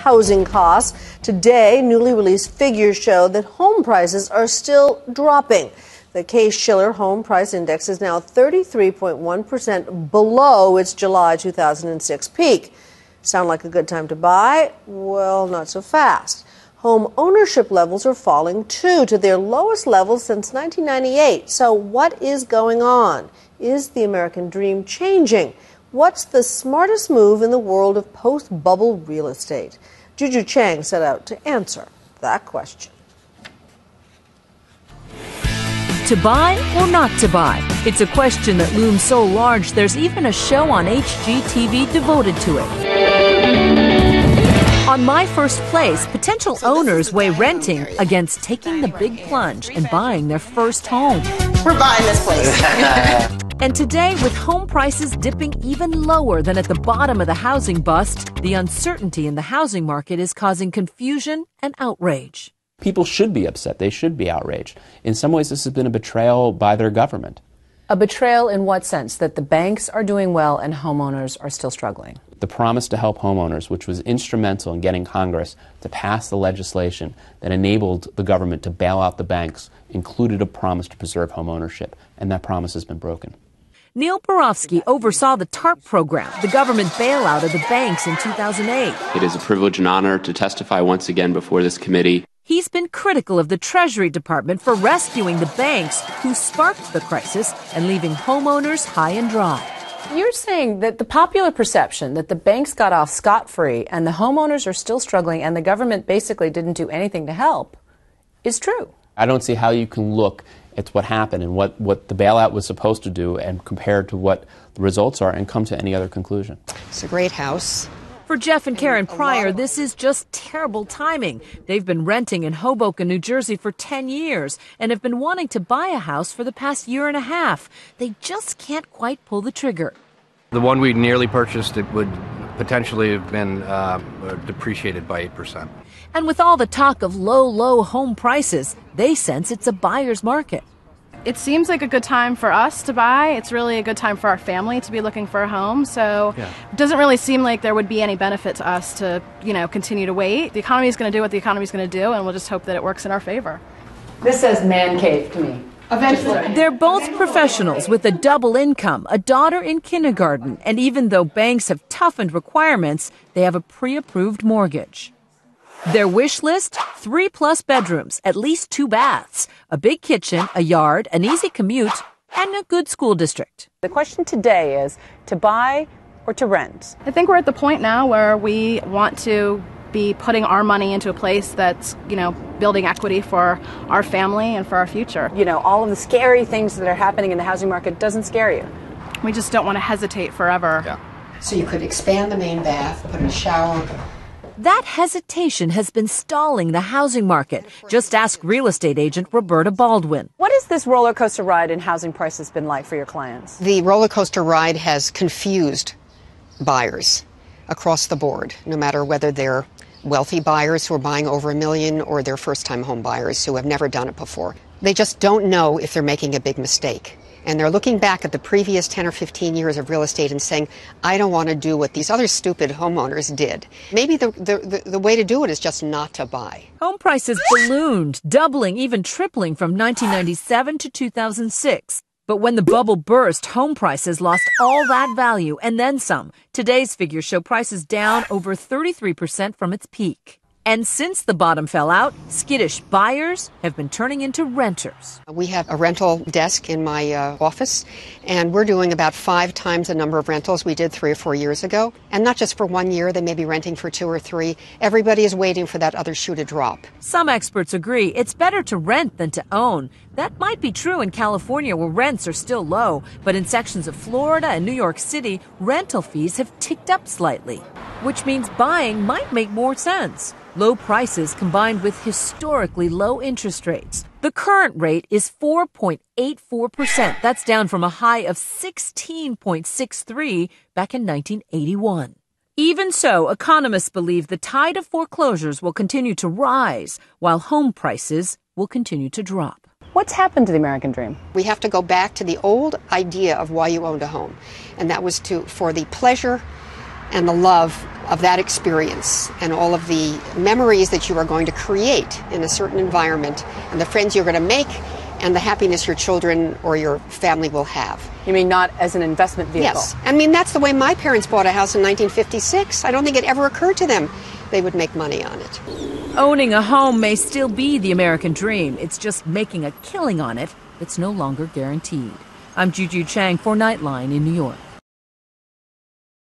housing costs. Today, newly released figures show that home prices are still dropping. The Case-Shiller Home Price Index is now 33.1% below its July 2006 peak. Sound like a good time to buy? Well, not so fast. Home ownership levels are falling, too, to their lowest levels since 1998. So what is going on? Is the American dream changing? What's the smartest move in the world of post-bubble real estate? Juju Chang set out to answer that question. To buy or not to buy? It's a question that looms so large there's even a show on HGTV devoted to it. On My First Place, potential owners weigh renting against taking the big plunge and buying their first home. We're buying this place. And today, with home prices dipping even lower than at the bottom of the housing bust, the uncertainty in the housing market is causing confusion and outrage. People should be upset. They should be outraged. In some ways, this has been a betrayal by their government. A betrayal in what sense? That the banks are doing well and homeowners are still struggling? The promise to help homeowners, which was instrumental in getting Congress to pass the legislation that enabled the government to bail out the banks, included a promise to preserve home ownership, and that promise has been broken. Neil Borofsky oversaw the TARP program, the government bailout of the banks in 2008. It is a privilege and honor to testify once again before this committee. He's been critical of the Treasury Department for rescuing the banks who sparked the crisis and leaving homeowners high and dry. You're saying that the popular perception that the banks got off scot-free and the homeowners are still struggling and the government basically didn't do anything to help is true. I don't see how you can look at what happened and what the bailout was supposed to do and compare to what the results are and come to any other conclusion. It's a great house. For Jeff and Karen Pryor, this is just terrible timing. They've been renting in Hoboken, New Jersey for 10 years and have been wanting to buy a house for the past year and a half. They just can't quite pull the trigger. The one we nearly purchased, it would potentially have been depreciated by 8%. And with all the talk of low home prices, they sense it's a buyer's market. It seems like a good time for us to buy. It's really a good time for our family to be looking for a home. So It doesn't really seem like there would be any benefit to us to, continue to wait. The economy is going to do what the economy is going to do, and we'll just hope that it works in our favor. This says man cave to me. Eventually. They're both professionals with a double income, a daughter in kindergarten, and even though banks have toughened requirements, they have a pre-approved mortgage. Their wish list, 3+ bedrooms, at least 2 baths, a big kitchen, a yard, an easy commute, and a good school district. The question today is to buy or to rent? I think we're at the point now where we want to be putting our money into a place that's, building equity for our family and for our future. All of the scary things that are happening in the housing market doesn't scare you. We just don't want to hesitate forever. Yeah. So you could expand the main bath, put in a shower. That hesitation has been stalling the housing market. Just ask real estate agent Roberta Baldwin. What has this roller coaster ride in housing prices been like for your clients? The roller coaster ride has confused buyers across the board, no matter whether they're wealthy buyers who are buying over $1 million or they're first-time home buyers who have never done it before. They just don't know if they're making a big mistake. And they're looking back at the previous 10 or 15 years of real estate and saying, I don't want to do what these other stupid homeowners did. Maybe the way to do it is just not to buy. Home prices ballooned, doubling, even tripling from 1997 to 2006. But when the bubble burst, home prices lost all that value and then some. Today's figures show prices down over 33% from its peak. And since the bottom fell out, skittish buyers have been turning into renters. We have a rental desk in my office, and we're doing about 5 times the number of rentals we did 3 or 4 years ago. And not just for 1 year, they may be renting for 2 or 3. Everybody is waiting for that other shoe to drop. Some experts agree it's better to rent than to own. That might be true in California, where rents are still low, but in sections of Florida and New York City, rental fees have ticked up slightly, which means buying might make more sense. Low prices combined with historically low interest rates. The current rate is 4.84%. That's down from a high of 16.63 back in 1981. Even so, economists believe the tide of foreclosures will continue to rise, while home prices will continue to drop. What's happened to the American dream? We have to go back to the old idea of why you owned a home, and that was for the pleasure and the love of that experience and all of the memories that you are going to create in a certain environment and the friends you're going to make and the happiness your children or your family will have. You mean not as an investment vehicle? Yes. I mean, that's the way my parents bought a house in 1956. I don't think it ever occurred to them they would make money on it. Owning a home may still be the American dream. It's just making a killing on it that's no longer guaranteed. I'm Juju Chang for Nightline in New York.